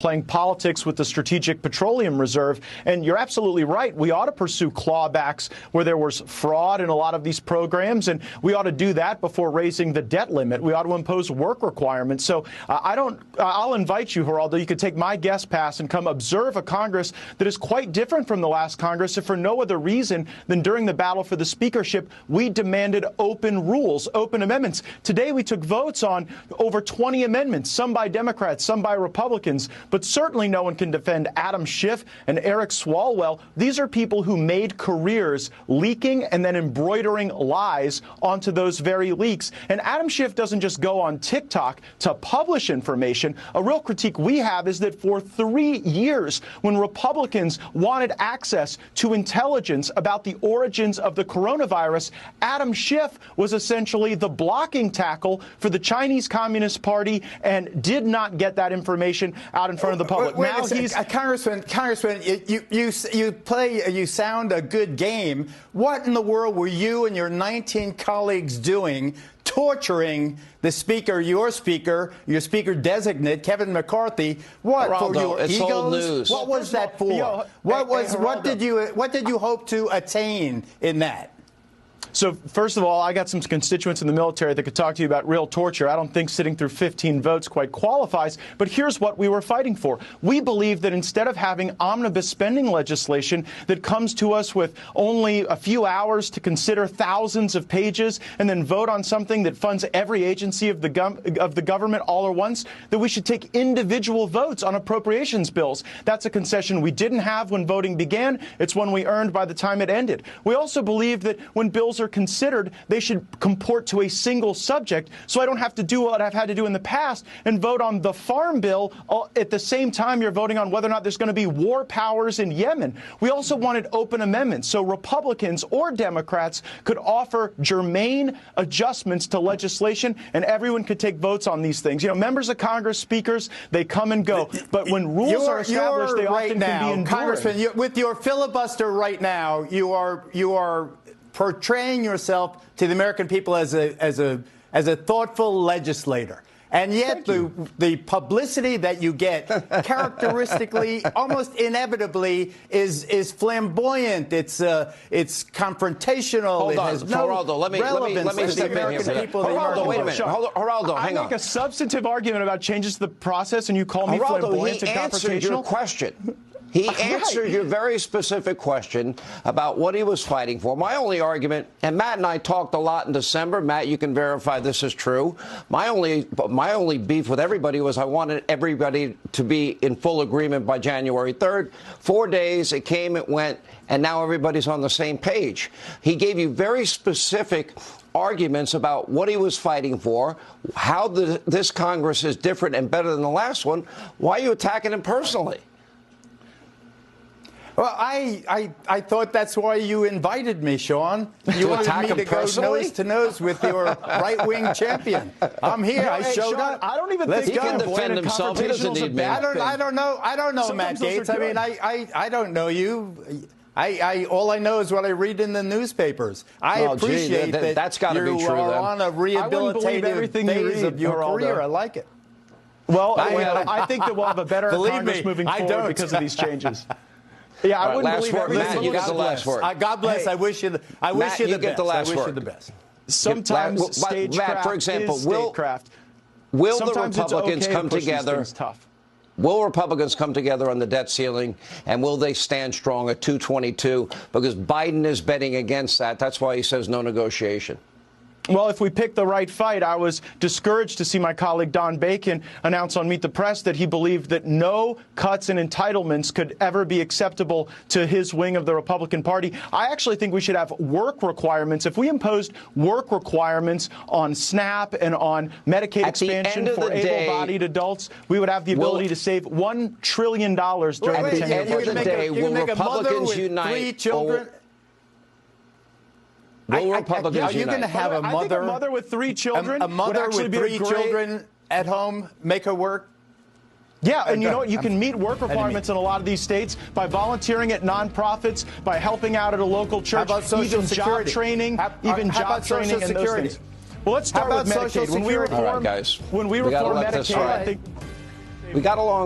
playing politics with the Strategic Petroleum Reserve. And you're absolutely right. We ought to pursue clawbacks where there was fraud in a lot of these programs, and we ought to do that before raising the debt limit. We ought to impose work requirements. So I'll invite you, Geraldo. You could take my guest pass and come observe a Congress that is quite different from the last Congress, if for no other reason than during the battle for the speakership, we demanded open rules, open amendments. Today we took votes on over 20 amendments, some by Democrats, some by Republicans. But certainly no one can defend Adam Schiff and Eric Swalwell. These are people who made careers leaking and then embroidering lies onto those very leaks. And Adam Schiff doesn't just go on TikTok to publish information. A real critique we have is that for 3 years, when Republicans wanted access to intelligence about the origins of the coronavirus, Adam Schiff was essentially the blocking tackle for the Chinese Communist Party and did not get that information out in front of the public. Wait, now he's Congressman, you sound a good game. What in the world were you and your 19 colleagues doing, torturing the speaker, your speaker designate, Kevin McCarthy? What, Geraldo, for your it's egos? old news. What was that for? What did you hope to attain in that? So, first of all, I got some constituents in the military that could talk to you about real torture. I don't think sitting through 15 votes quite qualifies. But here's what we were fighting for. We believe that instead of having omnibus spending legislation that comes to us with only a few hours to consider thousands of pages and then vote on something that funds every agency of the government all at once, that we should take individual votes on appropriations bills. That's a concession we didn't have when voting began. It's one we earned by the time it ended. We also believe that when bills are considered, they should comport to a single subject, so I don't have to do what I've had to do in the past and vote on the farm bill at the same time you're voting on whether or not there's going to be war powers in Yemen. We also wanted open amendments, so Republicans or Democrats could offer germane adjustments to legislation, and everyone could take votes on these things. You know, members of Congress, speakers, they come and go, but when rules are established, they often can be enduring. Congressman, with your filibuster right now, you are portraying yourself to the American people as a thoughtful legislator. And yet the publicity that you get characteristically, almost inevitably, is flamboyant. It's confrontational. Hold it on, has no Geraldo, let me to step the in here. Geraldo, wait a minute. Geraldo, hang on. I make a substantive argument about changes to the process, and you call me flamboyant and confrontational? He answered your question. He answered your very specific question about what he was fighting for. My only argument, and Matt and I talked a lot in December. Matt, you can verify this is true. My only beef with everybody was I wanted everybody to be in full agreement by January 3rd. 4 days, it came, it went, and now everybody's on the same page. He gave you very specific arguments about what he was fighting for, how this Congress is different and better than the last one. Why are you attacking him personally? Well, I thought that's why you invited me, Sean. You wanted me to go nose to nose with your right-wing champion. I'm here. I showed up. I don't even think he can defend himself. He doesn't need me. I don't know, Matt Gaetz. I mean, I don't know you. All I know is what I read in the newspapers. I appreciate that that's got to be true. You are on a rehabilitative phase of your career. I like it. Well, I think that we'll have a better Congress moving forward because of these changes. Yeah, I wouldn't believe everything. Matt, you got the last word. God bless. I wish you the best. I wish you the best. Sometimes stagecraft, for example, is statecraft. Will the Republicans come together? Will Republicans come together on the debt ceiling, and will they stand strong at 222? Because Biden is betting against that. That's why he says no negotiation. Well, if we pick the right fight, I was discouraged to see my colleague Don Bacon announce on Meet the Press that he believed that no cuts in entitlements could ever be acceptable to his wing of the Republican Party. I actually think we should have work requirements. If we imposed work requirements on SNAP and on Medicaid expansion for able-bodied adults, we would have the ability to save $1 trillion during the 10-year budget. At the end of the day, will Republicans unite? Will Republicans are you going to have a mother? I think a mother with 3 children, a mother with 3 children at home, make her work? Yeah, and you know what? You can meet work requirements in a lot of these states by volunteering at nonprofits, by helping out at a local church, how about social even security? Job training, and those things. Well, let's start with Medicaid. When we reform Medicaid, I think we got along.